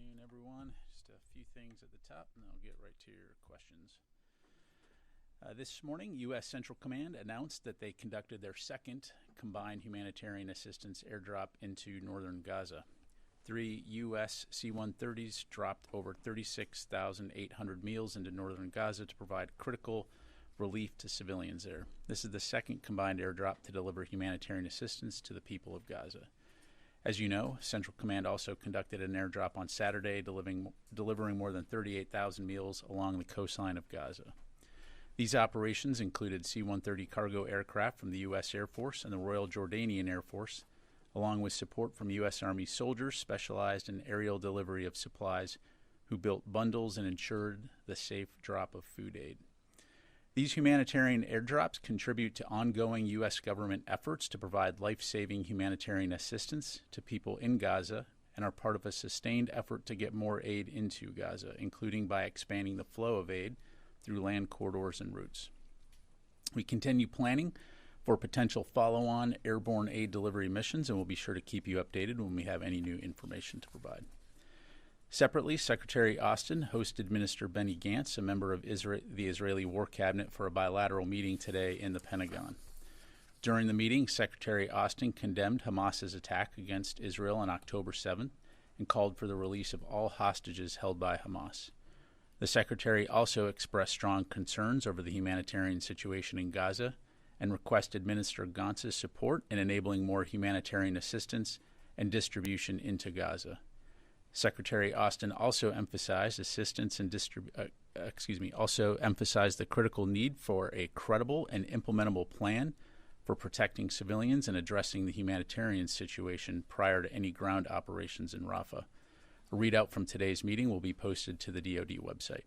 afternoon, everyone. Just a few things at the top, and then I'll get right to your questions. This morning, U.S. Central Command announced that they conducted their second combined humanitarian assistance airdrop into northern Gaza. 3 U.S. C-130s dropped over 36,800 meals into northern Gaza to provide critical relief to civilians there. This is the second combined airdrop to deliver humanitarian assistance to the people of Gaza. As you know, Central Command also conducted an airdrop on Saturday, delivering more than 38,000 meals along the coastline of Gaza. These operations included C-130 cargo aircraft from the U.S. Air Force and the Royal Jordanian Air Force, along with support from U.S. Army soldiers specialized in aerial delivery of supplies who built bundles and ensured the safe drop of food aid. These humanitarian airdrops contribute to ongoing U.S. government efforts to provide life-saving humanitarian assistance to people in Gaza and are part of a sustained effort to get more aid into Gaza, including by expanding the flow of aid through land corridors and routes. We continue planning for potential follow-on airborne aid delivery missions, and we'll be sure to keep you updated when we have any new information to provide. Separately, Secretary Austin hosted Minister Benny Gantz, a member of the Israeli War Cabinet, for a bilateral meeting today in the Pentagon. During the meeting, Secretary Austin condemned Hamas's attack against Israel on October 7th and called for the release of all hostages held by Hamas. The Secretary also expressed strong concerns over the humanitarian situation in Gaza and requested Minister Gantz's support in enabling more humanitarian assistance and distribution into Gaza. Secretary Austin also emphasized the critical need for a credible and implementable plan for protecting civilians and addressing the humanitarian situation prior to any ground operations in Rafah. A readout from today's meeting will be posted to the DoD website.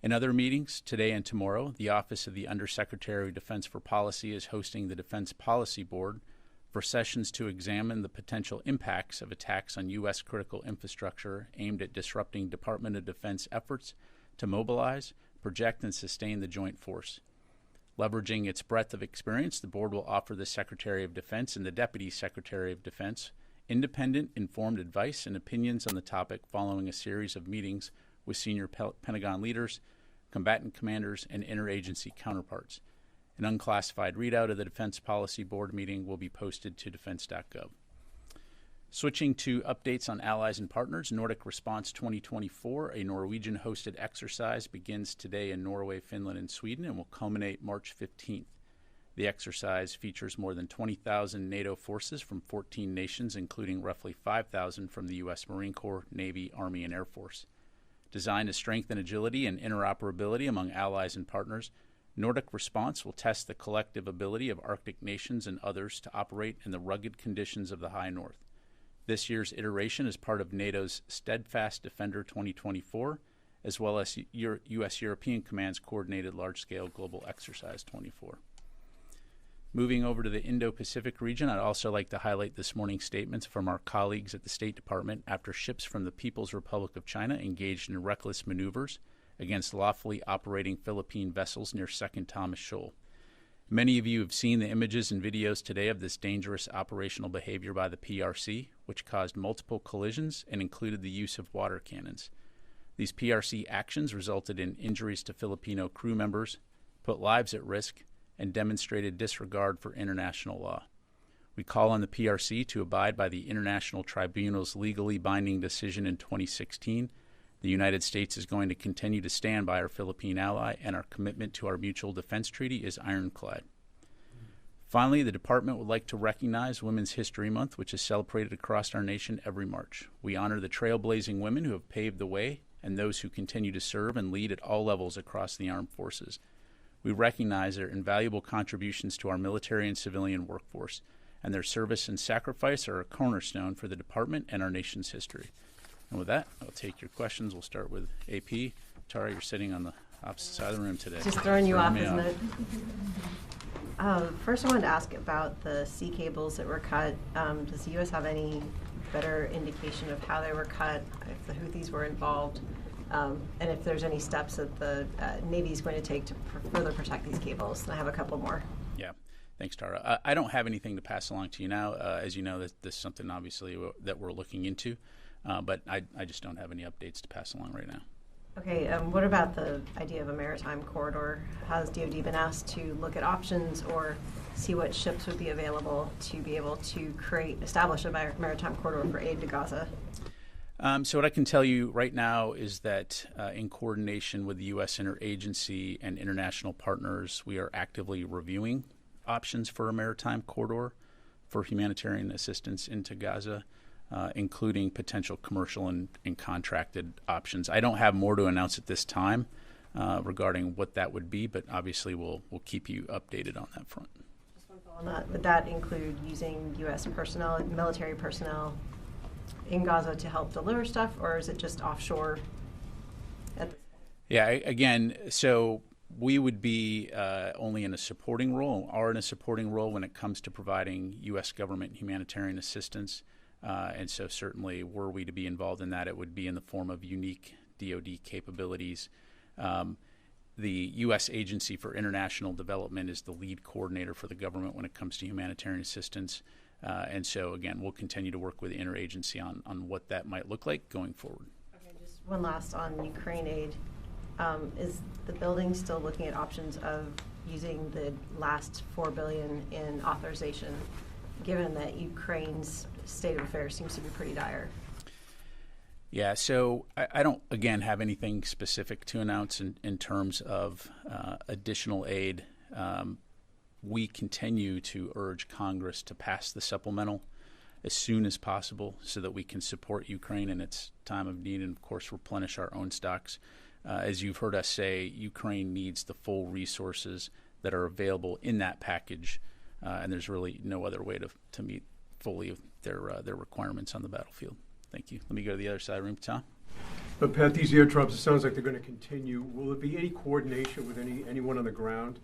In other meetings, today and tomorrow, the Office of the Undersecretary of Defense for Policy is hosting the Defense Policy Board for sessions to examine the potential impacts of attacks on U.S. critical infrastructure aimed at disrupting Department of Defense efforts to mobilize, project, and sustain the joint force. Leveraging its breadth of experience, the board will offer the Secretary of Defense and the Deputy Secretary of Defense independent, informed advice and opinions on the topic following a series of meetings with senior Pentagon leaders, combatant commanders, and interagency counterparts. An unclassified readout of the Defense Policy Board meeting will be posted to defense.gov. Switching to updates on allies and partners, Nordic Response 2024, a Norwegian-hosted exercise, begins today in Norway, Finland, and Sweden and will culminate March 15th. The exercise features more than 20,000 NATO forces from 14 nations, including roughly 5,000 from the U.S. Marine Corps, Navy, Army, and Air Force. Designed to strengthen agility and interoperability among allies and partners, Nordic Response will test the collective ability of Arctic nations and others to operate in the rugged conditions of the High North. This year's iteration is part of NATO's Steadfast Defender 2024, as well as U.S. European Command's Coordinated Large-Scale Global Exercise 24. Moving over to the Indo-Pacific region, I'd also like to highlight this morning's statements from our colleagues at the State Department after ships from the People's Republic of China engaged in reckless maneuvers against lawfully operating Philippine vessels near Second Thomas Shoal. Many of you have seen the images and videos today of this dangerous operational behavior by the PRC, which caused multiple collisions and included the use of water cannons. These PRC actions resulted in injuries to Filipino crew members, put lives at risk, and demonstrated disregard for international law. We call on the PRC to abide by the International Tribunal's legally binding decision in 2016. The United States is going to continue to stand by our Philippine ally, and our commitment to our mutual defense treaty is ironclad. Finally, the Department would like to recognize Women's History Month, which is celebrated across our nation every March. We honor the trailblazing women who have paved the way and those who continue to serve and lead at all levels across the armed forces. We recognize their invaluable contributions to our military and civilian workforce, and their service and sacrifice are a cornerstone for the Department and our nation's history. And with that, I'll take your questions. We'll start with AP. Tara, you're sitting on the opposite side of the room today. Just throwing you off, isn't it? First, I wanted to ask about the sea cables that were cut. Does the U.S. have any better indication of how they were cut, if the Houthis were involved, and if there's any steps that the Navy is going to take to further protect these cables? And I have a couple more. Yeah. Thanks, Tara. I don't have anything to pass along to you now. As you know, this is something obviously that we're looking into, but I just don't have any updates to pass along right now. Okay, what about the idea of a maritime corridor? Has DoD been asked to look at options or see what ships would be available to be able to establish a maritime corridor for aid to Gaza? So what I can tell you right now is that in coordination with the U.S. interagency and international partners, we are actively reviewing options for a maritime corridor for humanitarian assistance into Gaza, including potential commercial and contracted options. I don't have more to announce at this time regarding what that would be, but obviously we'll keep you updated on that front. Just one follow on that. Would that include using U.S. personnel, military personnel in Gaza to help deliver stuff, or is it just offshore at this point? Yeah, again, so we would be only in a supporting role, are in a supporting role when it comes to providing U.S. government humanitarian assistance. And so certainly were we to be involved in that, it would be in the form of unique DoD capabilities. The U.S. Agency for International Development is the lead coordinator for the government when it comes to humanitarian assistance. And so, again, we'll continue to work with the interagency on what that might look like going forward. Okay, just one last on Ukraine aid. Is the building still looking at options of using the last $4 billion in authorization, given that Ukraine's state of affairs seems to be pretty dire? Yeah, so I don't, again, have anything specific to announce in terms of additional aid. We continue to urge Congress to pass the supplemental as soon as possible so that we can support Ukraine in its time of need and, of course, replenish our own stocks. As you've heard us say, Ukraine needs the full resources that are available in that package, and there's really no other way to meet fully their requirements on the battlefield. Thank you. Let me go to the other side of the room, Tom. But Pat, these airdrops, it sounds like they're going to continue. Will there be any coordination with anyone on the ground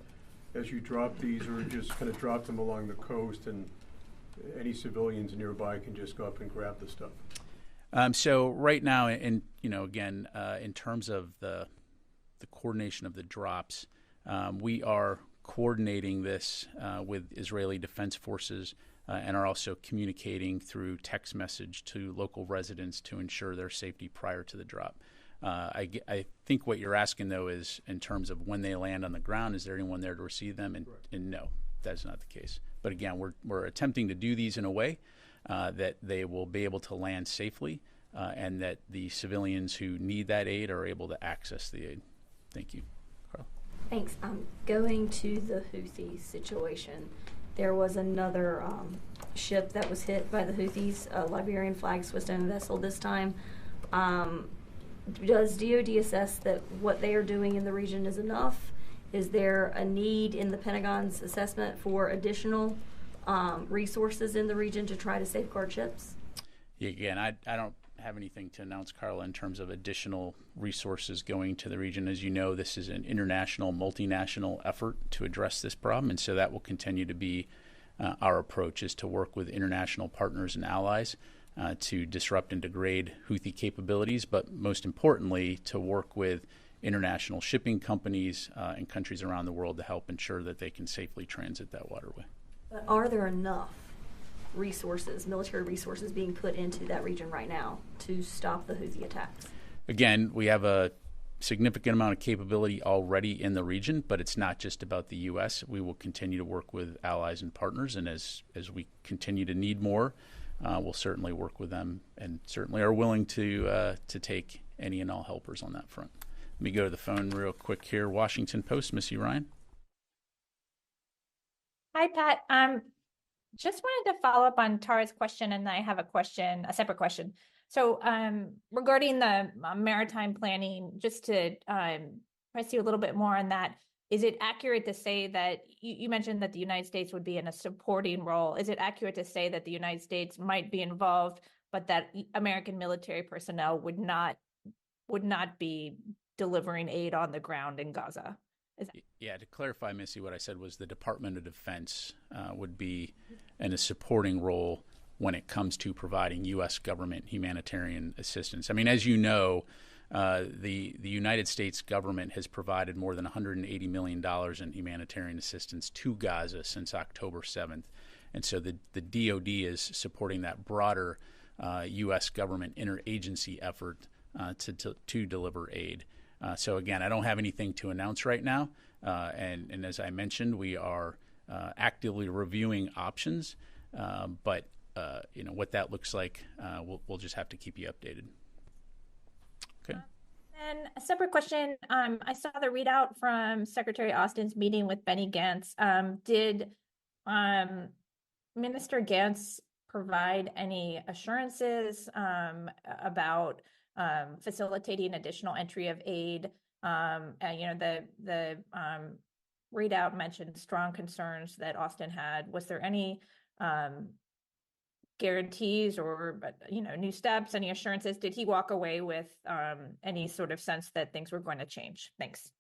as you drop these, or just kind of drop them along the coast and any civilians nearby can just go up and grab the stuff? So right now, and again, in terms of the coordination of the drops, we are coordinating this with Israeli Defense Forces and are also communicating through text message to local residents to ensure their safety prior to the drop. I think what you're asking, though, is in terms of when they land on the ground, is there anyone there to receive them? And no, that's not the case. But again, we're attempting to do these in a way that they will be able to land safely and that the civilians who need that aid are able to access the aid. Thank you. Carl? Thanks. Going to the Houthi situation, there was another ship that was hit by the Houthis, a Liberian flag Swiss-owned vessel this time. Does DoD assess that what they are doing in the region is enough? Is there a need in the Pentagon's assessment for additional resources in the region to try to safeguard ships? Yeah, again, I don't have anything to announce, Carla, in terms of additional resources going to the region. As you know, this is an international, multinational effort to address this problem, and so that will continue to be our approach, is to work with international partners and allies to disrupt and degrade Houthi capabilities, but most importantly, to work with international shipping companies and countries around the world to help ensure that they can safely transit that waterway. But are there enough resources, military resources, being put into that region right now to stop the Houthi attacks? Again, we have a significant amount of capability already in the region, but it's not just about the U.S. We will continue to work with allies and partners, and as we continue to need more, we'll certainly work with them and certainly are willing to take any and all helpers on that front. Let me go to the phone real quick here. Washington Post, Missy Ryan. Hi, Pat. Just wanted to follow up on Tara's question, and I have a separate question. So regarding the maritime planning, just to press you a little bit more on that, is it accurate to say that you mentioned that the United States would be in a supporting role? Is it accurate to say that the United States might be involved, but that American military personnel would not be delivering aid on the ground in Gaza? Yeah, to clarify, Missy, what I said was the Department of Defense would be in a supporting role when it comes to providing U.S. government humanitarian assistance. I mean, as you know, The United States government has provided more than $180 million in humanitarian assistance to Gaza since October 7th. And so the DoD is supporting that broader U.S. government interagency effort to deliver aid. So again, I don't have anything to announce right now. And as I mentioned, we are actively reviewing options. But what that looks like, we'll just have to keep you updated. Okay. And a separate question. I saw the readout from Secretary Austin's meeting with Benny Gantz. Did Minister Gantz provide any assurances about facilitating additional entry of aid? The readout mentioned strong concerns that Austin had. Was there any guarantees or new steps, any assurances? Did he walk away with any sort of sense that things were going to change? Thanks.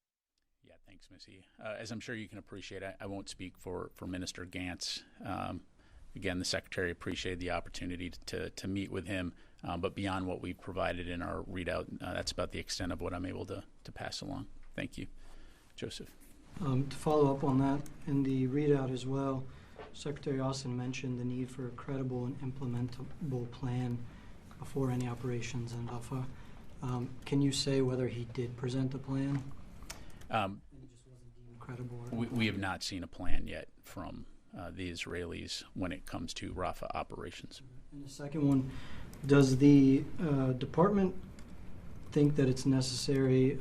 Yeah, thanks, Missy. As I'm sure you can appreciate, I won't speak for Minister Gantz. Again, the Secretary appreciated the opportunity to meet with him, but beyond what we've provided in our readout, that's about the extent of what I'm able to pass along. Thank you. Joseph. To follow up on that, in the readout as well, Secretary Austin mentioned the need for a credible and implementable plan before any operations in Rafah. Can you say whether he did present a plan? It just wasn't deemed credible. We have not seen a plan yet from the Israelis when it comes to Rafah operations. And the second one, does the department think that it's necessary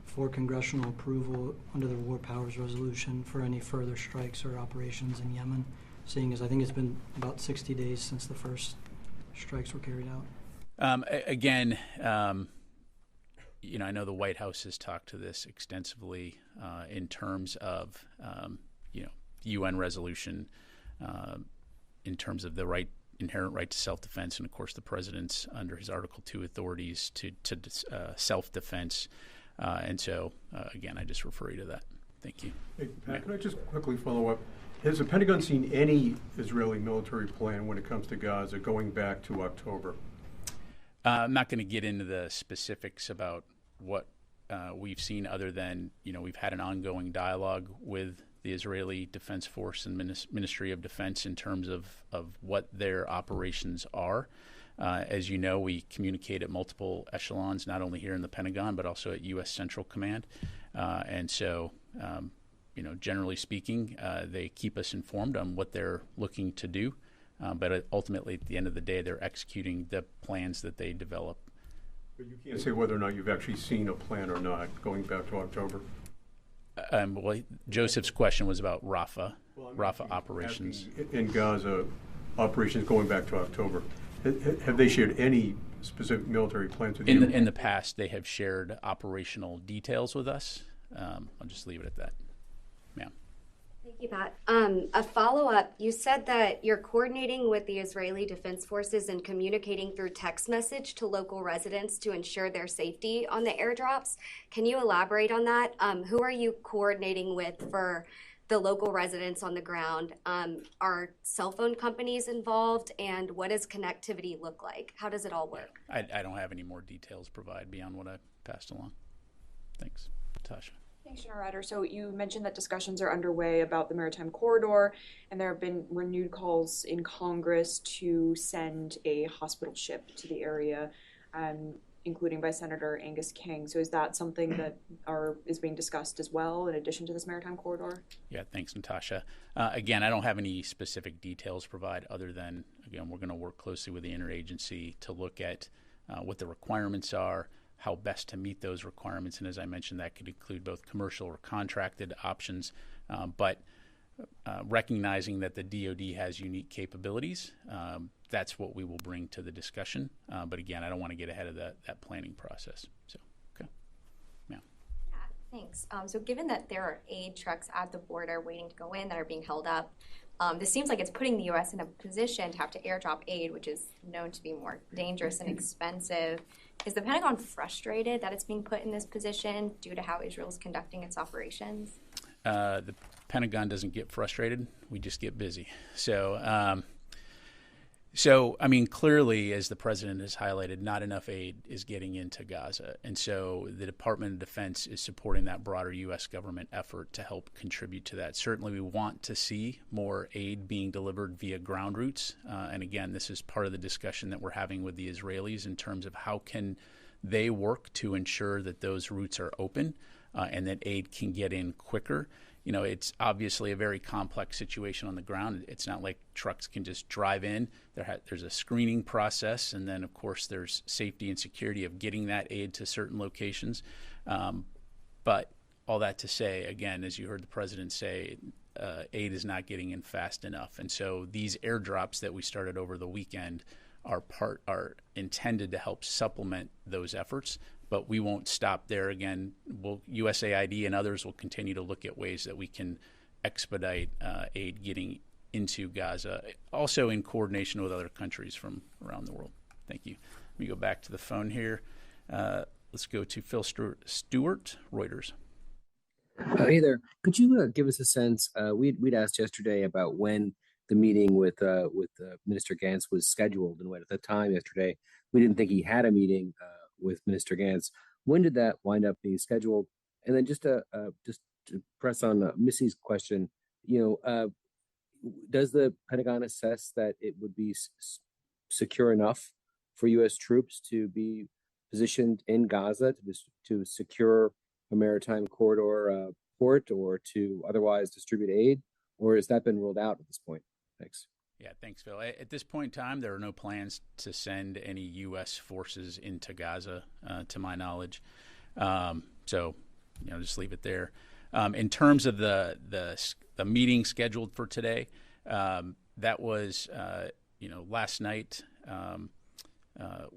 for congressional approval under the War Powers Resolution for any further strikes or operations in Yemen, seeing as I think it's been about 60 days since the first strikes were carried out? Again, I know the White House has talked to this extensively in terms of, UN resolution, in terms of the inherent right to self-defense, and of course the president's under his Article 2 authorities to self-defense. And so, again, I just refer you to that. Thank you. Hey, Pat, can I just quickly follow up? Has the Pentagon seen any Israeli military plan when it comes to Gaza going back to October? I'm not going to get into the specifics about what we've seen other than, we've had an ongoing dialogue with the Israeli Defense Force and Ministry of Defense in terms of what their operations are. As you know, we communicate at multiple echelons, not only here in the Pentagon, but also at U.S. Central Command. And so, generally speaking, they keep us informed on what they're looking to do. But ultimately, at the end of the day, they're executing the plans that they develop. But you can't say whether or not you've actually seen a plan or not going back to October. Well, Joseph's question was about Rafah, Rafah operations. In Gaza, operations going back to October. Have they shared any specific military plans with you? In the past, they have shared operational details with us. I'll just leave it at that. Ma'am. Thank you, Pat. A follow-up, you said that you're coordinating with the Israeli Defense Forces and communicating through text message to local residents to ensure their safety on the airdrops. Can you elaborate on that? Who are you coordinating with for the local residents on the ground? Are cell phone companies involved, and what does connectivity look like? How does it all work? I don't have any more details to provide beyond what I passed along. Thanks. Tasha. Thanks, General Ryder. So you mentioned that discussions are underway about the maritime corridor, and there have been renewed calls in Congress to send a hospital ship to the area, including by Senator Angus King. So is that something that is being discussed as well in addition to this maritime corridor? Yeah, thanks, Natasha. Again, I don't have any specific details to provide other than, again, we're going to work closely with the interagency to look at what the requirements are, how best to meet those requirements. And as I mentioned, that could include both commercial or contracted options, but recognizing that the DoD has unique capabilities, that's what we will bring to the discussion. But again, I don't want to get ahead of that planning process. So, okay. Yeah. Yeah, thanks. So given that there are aid trucks at the border waiting to go in that are being held up, this seems like it's putting the U.S. in a position to have to airdrop aid, which is known to be more dangerous and expensive. Is the Pentagon frustrated that it's being put in this position due to how Israel is conducting its operations? The Pentagon doesn't get frustrated. We just get busy. So So, I mean, clearly, as the president has highlighted, not enough aid is getting into Gaza. And so the Department of Defense is supporting that broader U.S. government effort to help contribute to that. Certainly, we want to see more aid being delivered via ground routes. And again, this is part of the discussion that we're having with the Israelis in terms of how can they work to ensure that those routes are open and that aid can get in quicker. You know, it's obviously a very complex situation on the ground. It's not like trucks can just drive in. There's a screening process, and then, of course, there's safety and security of getting that aid to certain locations. But all that to say, again, as you heard the president say, aid is not getting in fast enough. And so these airdrops that we started over the weekend are intended to help supplement those efforts. But we won't stop there. Again, USAID and others will continue to look at ways that we can expedite aid getting into Gaza, also in coordination with other countries from around the world. Thank you. Let me go back to the phone here. Let's go to Phil Stewart, Reuters. Hey there. Could you give us a sense? We'd asked yesterday about when the meeting with Minister Gantz was scheduled, and when at the time yesterday we didn't think he had a meeting with Minister Gantz. When did that wind up being scheduled? And then just to press on Missy's question, does the Pentagon assess that it would be secure enough for U.S. troops to be positioned in Gaza to secure a maritime corridor port or to otherwise distribute aid, or has that been ruled out at this point? Thanks. Yeah, thanks, Phil. At this point in time, there are no plans to send any U.S. forces into Gaza, to my knowledge. So, just leave it there. In terms of the meeting scheduled for today, that was, last night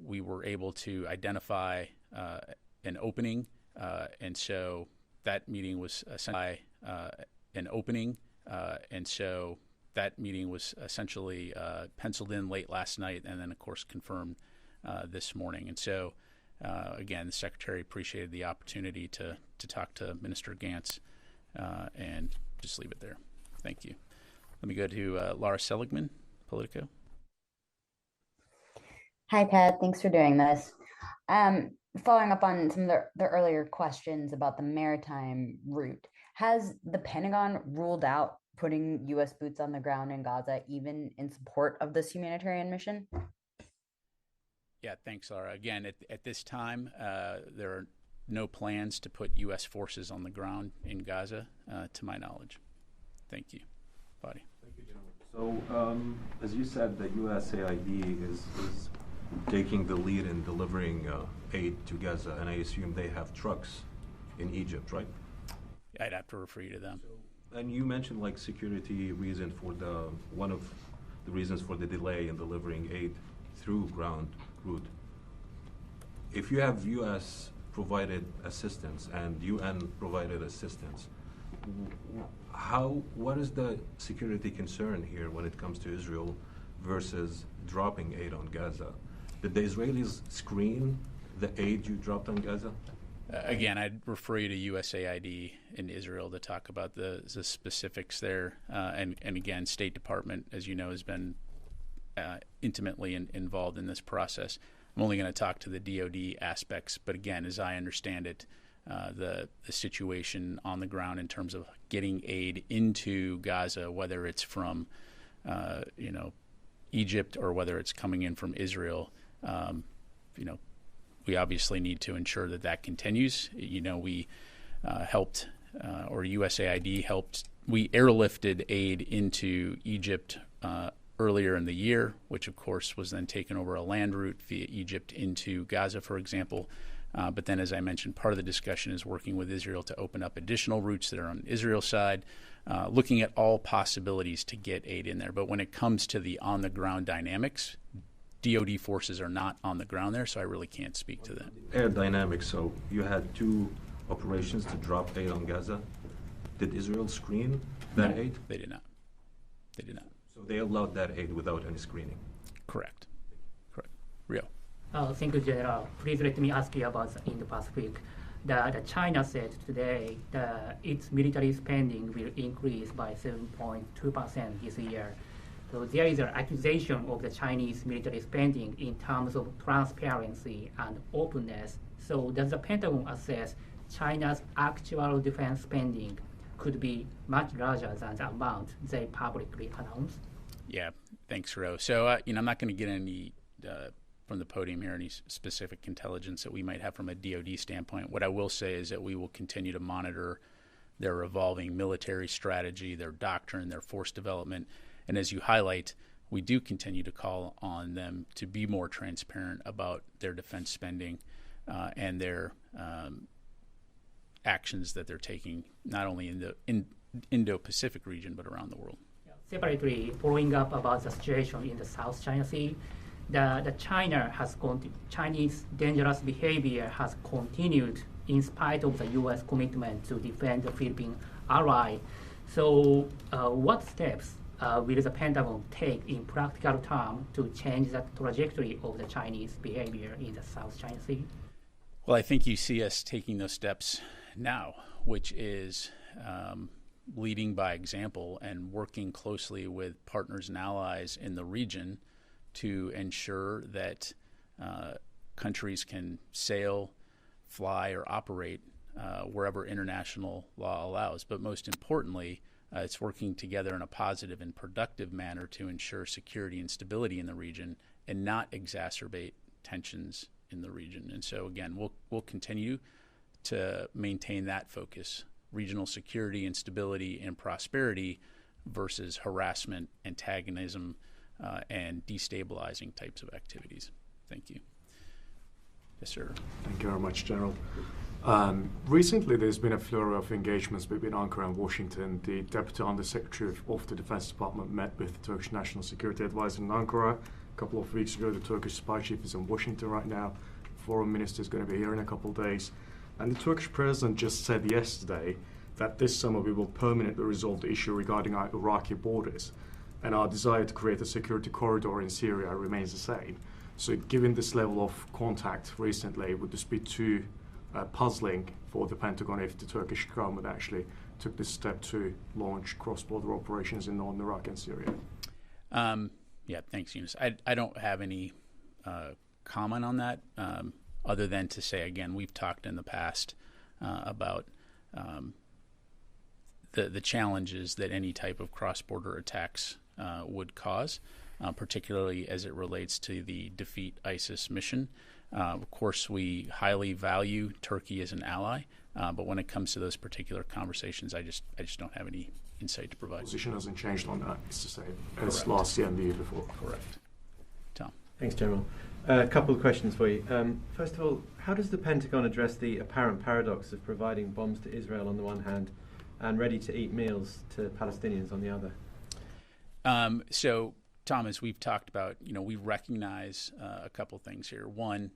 we were able to identify an opening, and so that meeting was essentially an opening, and so that meeting was essentially penciled in late last night and then, of course, confirmed this morning. And so, again, the Secretary appreciated the opportunity to talk to Minister Gantz and just leave it there. Thank you. Let me go to Laura Seligman, Politico. Hi, Pat. Thanks for doing this. Following up on some of the earlier questions about the maritime route, has the Pentagon ruled out putting U.S. boots on the ground in Gaza, even in support of this humanitarian mission? Yeah, thanks, Laura. Again, at this time, there are no plans to put U.S. forces on the ground in Gaza, to my knowledge. Thank you. Fadi. Thank you, General. So, as you said, the USAID is taking the lead in delivering aid to Gaza, and I assume they have trucks in Egypt, right? I'd have to refer you to them. And you mentioned security reason for one of the reasons for the delay in delivering aid through ground route. If you have U.S. provided assistance and UN provided assistance, what is the security concern here when it comes to Israel versus dropping aid on Gaza? Did the Israelis screen the aid you dropped on Gaza? Again, I'd refer you to USAID in Israel to talk about the specifics there. And again, State Department, as you know, has been intimately involved in this process. I'm only going to talk to the DoD aspects, but again, as I understand it, the situation on the ground in terms of getting aid into Gaza, whether it's from Egypt or whether it's coming in from Israel, we obviously need to ensure that continues. We helped, or USAID helped. We airlifted aid into Egypt earlier in the year, which of course was then taken over a land route via Egypt into Gaza, for example. But then, as I mentioned, part of the discussion is working with Israel to open up additional routes that are on Israel's side, looking at all possibilities to get aid in there. But when it comes to the on-the-ground dynamics, DoD forces are not on the ground there, so I really can't speak to that. Air dynamics, so you had two operations to drop aid on Gaza. Did Israel screen that aid? They did not. They did not. So they allowed that aid without any screening? Correct. Rio. Thank you, General. Please let me ask you about the Indo-Pacific. The China said today that its military spending will increase by 7.2% this year. So there is an accusation of the Chinese military spending in terms of transparency and openness. So does the Pentagon assess China's actual defense spending could be much larger than the amount they publicly announced? Yeah, thanks, Ro. So, I'm not going to get any from the podium here, any specific intelligence that we might have from a DoD standpoint. What I will say is that we will continue to monitor their evolving military strategy, their doctrine, their force development. And as you highlight, we do continue to call on them to be more transparent about their defense spending and their actions that they're taking, not only in the Indo-Pacific region, but around the world. Separately, following up about the situation in the South China Sea, the Chinese dangerous behavior has continued in spite of the U.S. commitment to defend the Philippine ally. So what steps will the Pentagon take in practical terms to change the trajectory of the Chinese behavior in the South China Sea? Well, I think you see us taking those steps now, which is leading by example and working closely with partners and allies in the region to ensure that countries can sail, fly, or operate wherever international law allows. But most importantly, it's working together in a positive and productive manner to ensure security and stability in the region and not exacerbate tensions in the region. And so, again, we'll continue to maintain that focus: regional security and stability and prosperity versus harassment, antagonism, and destabilizing types of activities. Thank you. Yes, sir. Thank you very much, General. Recently, there's been a flurry of engagements between Ankara and Washington. The Deputy Undersecretary of the Defense Department met with the Turkish National Security Advisor in Ankara a couple of weeks ago. The Turkish spy chief is in Washington right now. The Foreign Minister is going to be here in a couple of days. And the Turkish president just said yesterday that this summer we will permanently resolve the issue regarding our Iraqi borders. And our desire to create a security corridor in Syria remains the same. So given this level of contact recently, would this be too puzzling for the Pentagon if the Turkish government actually took this step to launch cross-border operations in northern Iraq and Syria? Yeah, thanks, Eunice. I don't have any comment on that other than to say, again, we've talked in the past about the challenges that any type of cross-border attacks would cause, particularly as it relates to the Defeat ISIS mission. Of course, we highly value Turkey as an ally, but when it comes to those particular conversations, I just don't have any insight to provide. Position hasn't changed on that, it's the same as last year and the year before. Correct. Tom. Thanks, General. A couple of questions for you. First of all, how does the Pentagon address the apparent paradox of providing bombs to Israel on the one hand and ready-to-eat meals to Palestinians on the other? So, Tom, as we've talked about, we recognize a couple things here. One,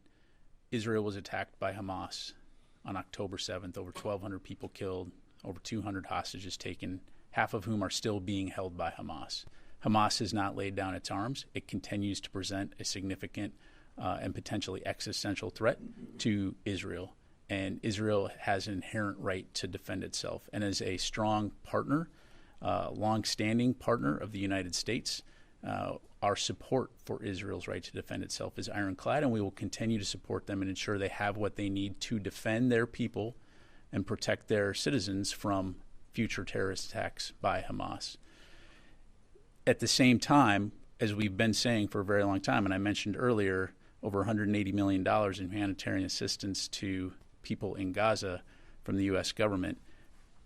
Israel was attacked by Hamas on October 7th, over 1,200 people killed, over 200 hostages taken, half of whom are still being held by Hamas. Hamas has not laid down its arms. It continues to present a significant and potentially existential threat to Israel. And Israel has an inherent right to defend itself. And as a strong partner, long-standing partner of the United States, our support for Israel's right to defend itself is ironclad, and we will continue to support them and ensure they have what they need to defend their people and protect their citizens from future terrorist attacks by Hamas. At the same time, as we've been saying for a very long time, and I mentioned earlier, over $180 million in humanitarian assistance to people in Gaza from the U.S. government,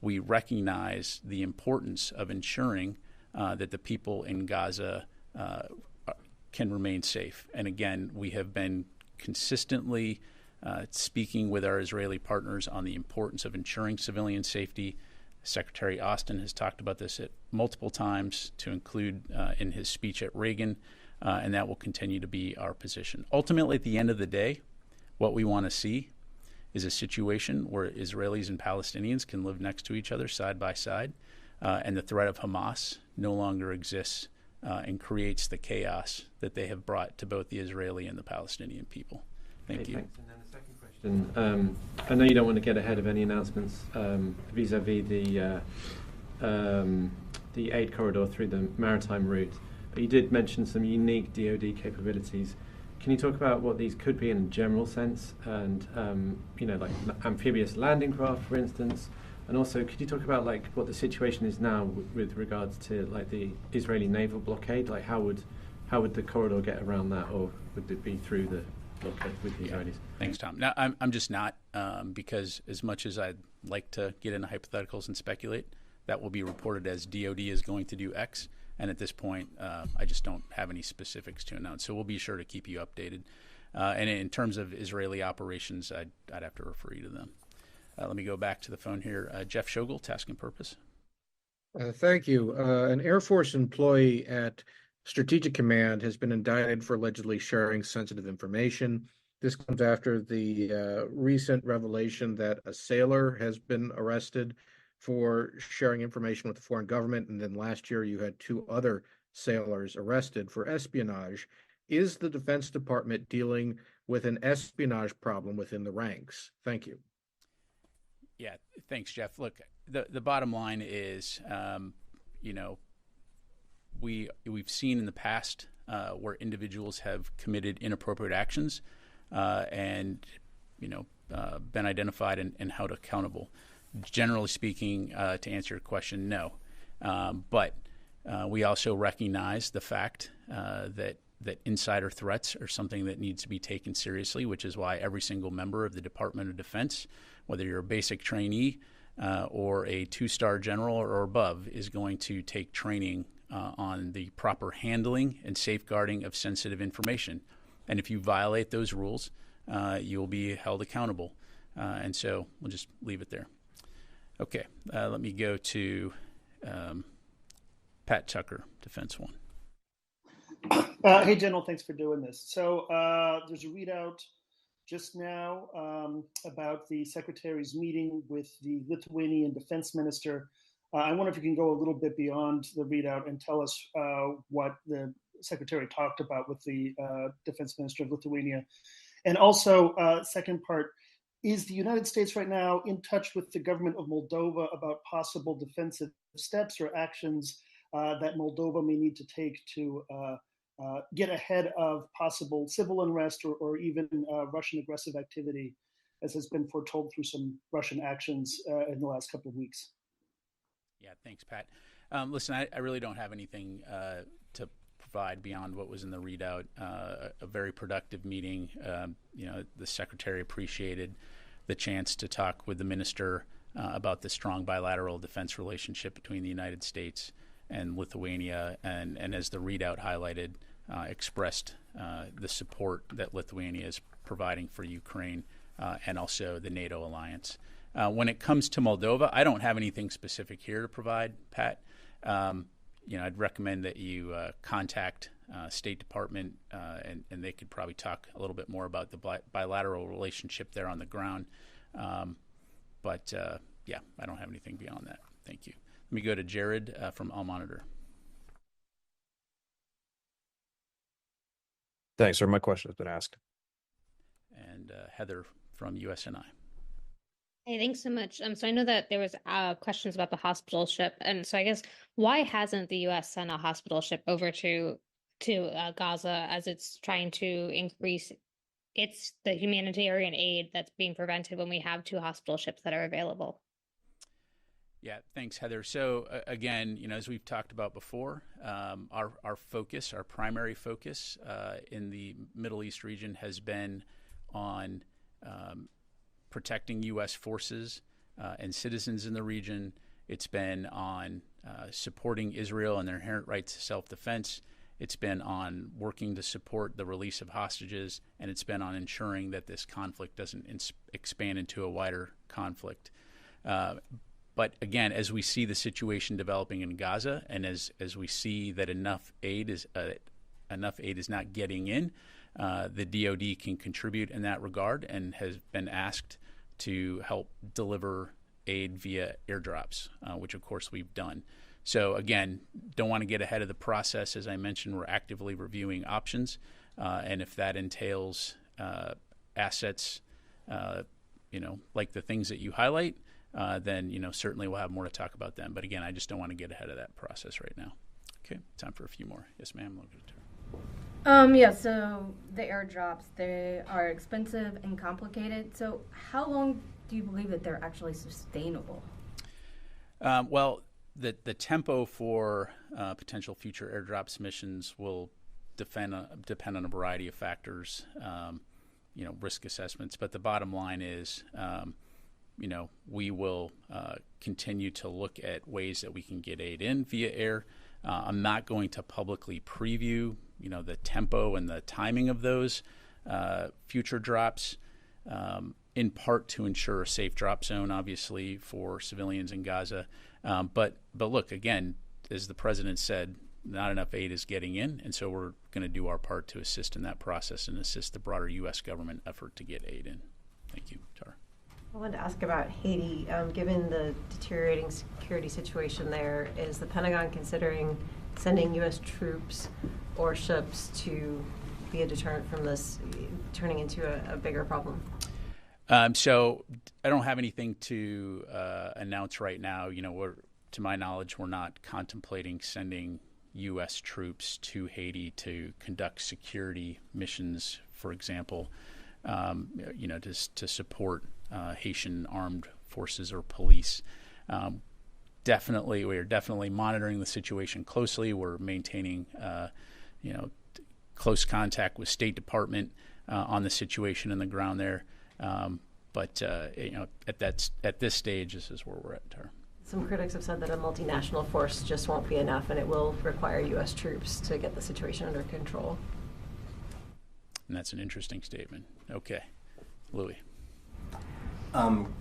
we recognize the importance of ensuring that the people in Gaza can remain safe. And again, we have been consistently speaking with our Israeli partners on the importance of ensuring civilian safety. Secretary Austin has talked about this at multiple times, to include in his speech at Reagan, and that will continue to be our position. Ultimately, at the end of the day, what we want to see is a situation where Israelis and Palestinians can live next to each other side by side, and the threat of Hamas no longer exists and creates the chaos that they have brought to both the Israeli and the Palestinian people. Thank you. Thanks. And then the second question. I know you don't want to get ahead of any announcements vis-a-vis the aid corridor through the maritime route, You did mention some unique DoD capabilities. Can you talk about what these could be in a general sense, and like amphibious landing craft, for instance? And also, could you talk about like what the situation is now with regards to like the Israeli naval blockade? Like, how would the corridor get around that, or would it be through the blockade with the Israelis? Thanks, Tom. No, I'm just not, because as much as I'd like to get into hypotheticals and speculate, that will be reported as DoD is going to do X. And at this point, I just don't have any specifics to announce. So we'll be sure to keep you updated. And in terms of Israeli operations, I'd have to refer you to them. Let me go back to the phone here. Jeff Shogel, Task and Purpose. Thank you. An Air Force employee at Strategic Command has been indicted for allegedly sharing sensitive information. This comes after the recent revelation that a sailor has been arrested for sharing information with the foreign government, and then last year you had 2 other sailors arrested for espionage. Is the Defense Department dealing with an espionage problem within the ranks? Thank you. Yeah, thanks, Jeff. Look, the bottom line is, we've seen in the past where individuals have committed inappropriate actions and been identified and held accountable. Generally speaking, to answer your question, no. But we also recognize the fact that insider threats are something that needs to be taken seriously, which is why every single member of the Department of Defense, whether you're a basic trainee or a 2-star general or above, is going to take training on the proper handling and safeguarding of sensitive information. And if you violate those rules, you'll be held accountable. And so we'll just leave it there. Okay, let me go to Pat Tucker, Defense One. Hey, General, thanks for doing this. So there's a readout just now about the Secretary's meeting with the Lithuanian Defense Minister. I wonder if you can go a little bit beyond the readout and tell us what the Secretary talked about with the Defense Minister of Lithuania. And also, second part, is the United States right now in touch with the government of Moldova about possible defensive steps or actions that Moldova may need to take to get ahead of possible civil unrest or even Russian aggressive activity, as has been foretold through some Russian actions in the last couple of weeks? Yeah, thanks, Pat. Listen, I really don't have anything to provide beyond what was in the readout. A very productive meeting. The Secretary appreciated the chance to talk with the minister about the strong bilateral defense relationship between the United States and Lithuania, and as the readout highlighted, expressed the support that Lithuania is providing for Ukraine and also the NATO alliance. When it comes to Moldova, I don't have anything specific here to provide, Pat. I'd recommend that you contact State Department, and they could probably talk a little bit more about the bilateral relationship there on the ground. But I don't have anything beyond that. Thank you. Let me go to Jared from All Monitor. Thanks, sir. My question has been asked. And Heather from USNI. Hey, thanks so much. So I know that there was questions about the hospital ship, and so I guess why hasn't the U.S. sent a hospital ship over to Gaza as it's trying to increase the humanitarian aid that's being prevented when we have 2 hospital ships that are available? Yeah, thanks, Heather. So again, as we've talked about before, our primary focus in the Middle East region has been on protecting U.S. forces and citizens in the region. It's been on supporting Israel and their inherent right to self-defense. It's been on working to support the release of hostages, and it's been on ensuring that this conflict doesn't expand into a wider conflict. But again, as we see the situation developing in Gaza, and as we see that enough aid is not getting in, the DoD can contribute in that regard, and has been asked to help deliver aid via airdrops, which of course we've done. So again, don't want to get ahead of the process. As I mentioned, we're actively reviewing options, and if that entails assets, like the things that you highlight, then certainly we'll have more to talk about then. But again, I just don't want to get ahead of that process right now. Okay, time for a few more. Yes, ma'am. Yeah, so the airdrops, they are expensive and complicated. So how long do you believe that they're actually sustainable? Well, the tempo for potential future airdrops missions will depend on a variety of factors, risk assessments. But the bottom line is, we will continue to look at ways that we can get aid in via air. I'm not going to publicly preview, the tempo and the timing of those future drops, in part to ensure a safe drop zone, obviously, for civilians in Gaza. But look, again, as the president said, not enough aid is getting in, and so we're going to do our part to assist in that process and assist the broader U.S. government effort to get aid in. Thank you, Tara. I wanted to ask about Haiti. Given the deteriorating security situation there, is the Pentagon considering sending U.S. troops or ships to be a deterrent from this turning into a bigger problem? So I don't have anything to announce right now. To my knowledge, we're not contemplating sending U.S. troops to Haiti to conduct security missions, for example, to support Haitian armed forces or police. We are definitely monitoring the situation closely. We're maintaining, close contact with State Department on the situation on the ground there. But at this stage, this is where we're at, Tara. Some critics have said that a multinational force just won't be enough, and it will require U.S. troops to get the situation under control. And that's an interesting statement. Okay, Louis.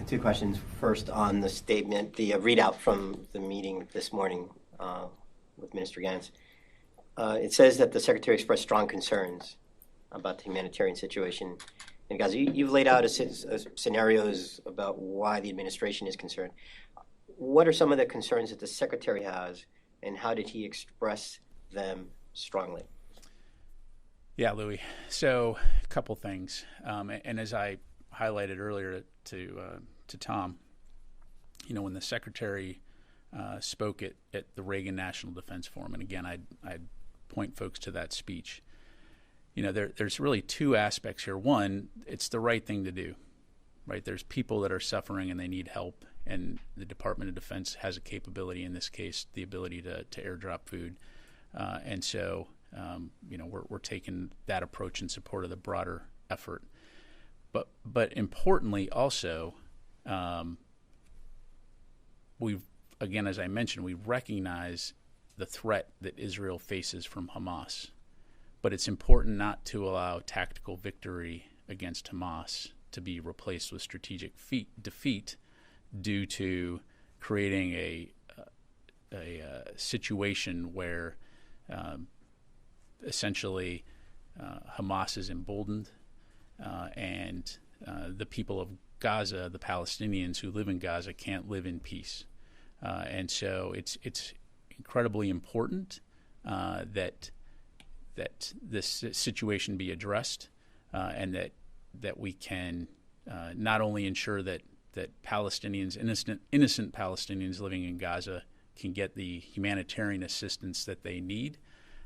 Two questions. First, on the statement, the readout from the meeting this morning with Minister Gantz. It says that the Secretary expressed strong concerns about the humanitarian situation in Gaza. You've laid out scenarios about why the administration is concerned. What are some of the concerns that the Secretary has, and how did he express them strongly? Yeah, Louis. So a couple things. And as I highlighted earlier to Tom, when the Secretary spoke at the Reagan National Defense Forum, and again, I'd point folks to that speech. There's really two aspects here. One, it's the right thing to do, right? There's people that are suffering and they need help, and the Department of Defense has a capability, in this case, the ability to airdrop food. And so, we're taking that approach in support of the broader effort. But importantly, also, again, as I mentioned, we recognize the threat that Israel faces from Hamas. But it's important not to allow tactical victory against Hamas to be replaced with strategic defeat due to creating a situation where essentially Hamas is emboldened and the people of Gaza, the Palestinians who live in Gaza, can't live in peace. And so it's incredibly important that this situation be addressed, and that we can not only ensure that Palestinians, innocent Palestinians living in Gaza, can get the humanitarian assistance that they need,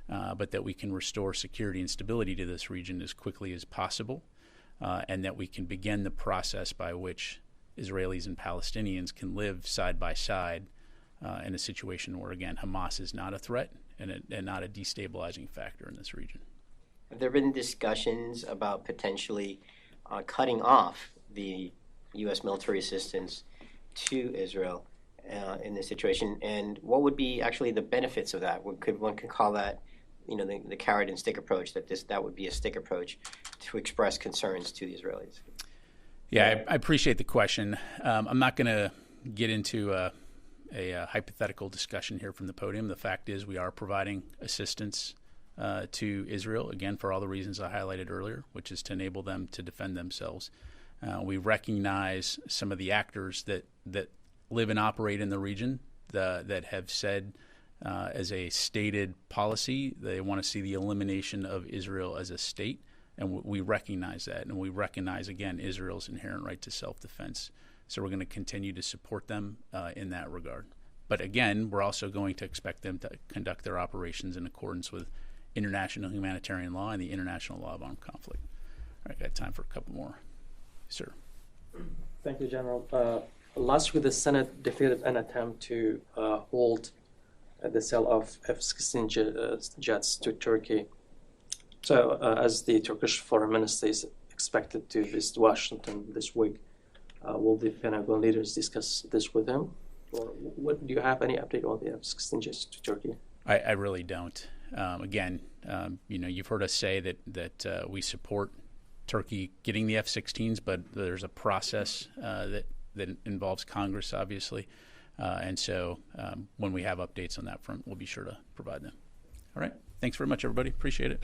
but that we can restore security and stability to this region as quickly as possible, and that we can begin the process by which Israelis and Palestinians can live side by side in a situation where, again, Hamas is not a threat and not a destabilizing factor in this region. Have there been discussions about potentially cutting off the U.S. military assistance to Israel in this situation? And what would be actually the benefits of that? One could call that, the carrot and stick approach, that would be a stick approach to express concerns to the Israelis. Yeah, I appreciate the question. I'm not going to get into a hypothetical discussion here from the podium. The fact is we are providing assistance to Israel, again, for all the reasons I highlighted earlier, which is to enable them to defend themselves. We recognize some of the actors that live and operate in the region that have said as a stated policy they want to see the elimination of Israel as a state, and we recognize that, and we recognize, again, Israel's inherent right to self-defense. So we're going to continue to support them in that regard. But again, we're also going to expect them to conduct their operations in accordance with international humanitarian law and the international law of armed conflict. All right, got time for a couple more. Sir. Thank you, General. Last week, the Senate defeated an attempt to hold the sale of F-16 jets to Turkey. So, as the Turkish foreign minister is expected to visit Washington this week, will the Pentagon leaders discuss this with him? Or what, do you have any update on the F-16 jets to Turkey? I really don't. Again, you've heard us say that we support Turkey getting the F-16s, but there's a process that involves Congress, obviously. And so when we have updates on that front, we'll be sure to provide them. All right. Thanks very much, everybody. Appreciate it.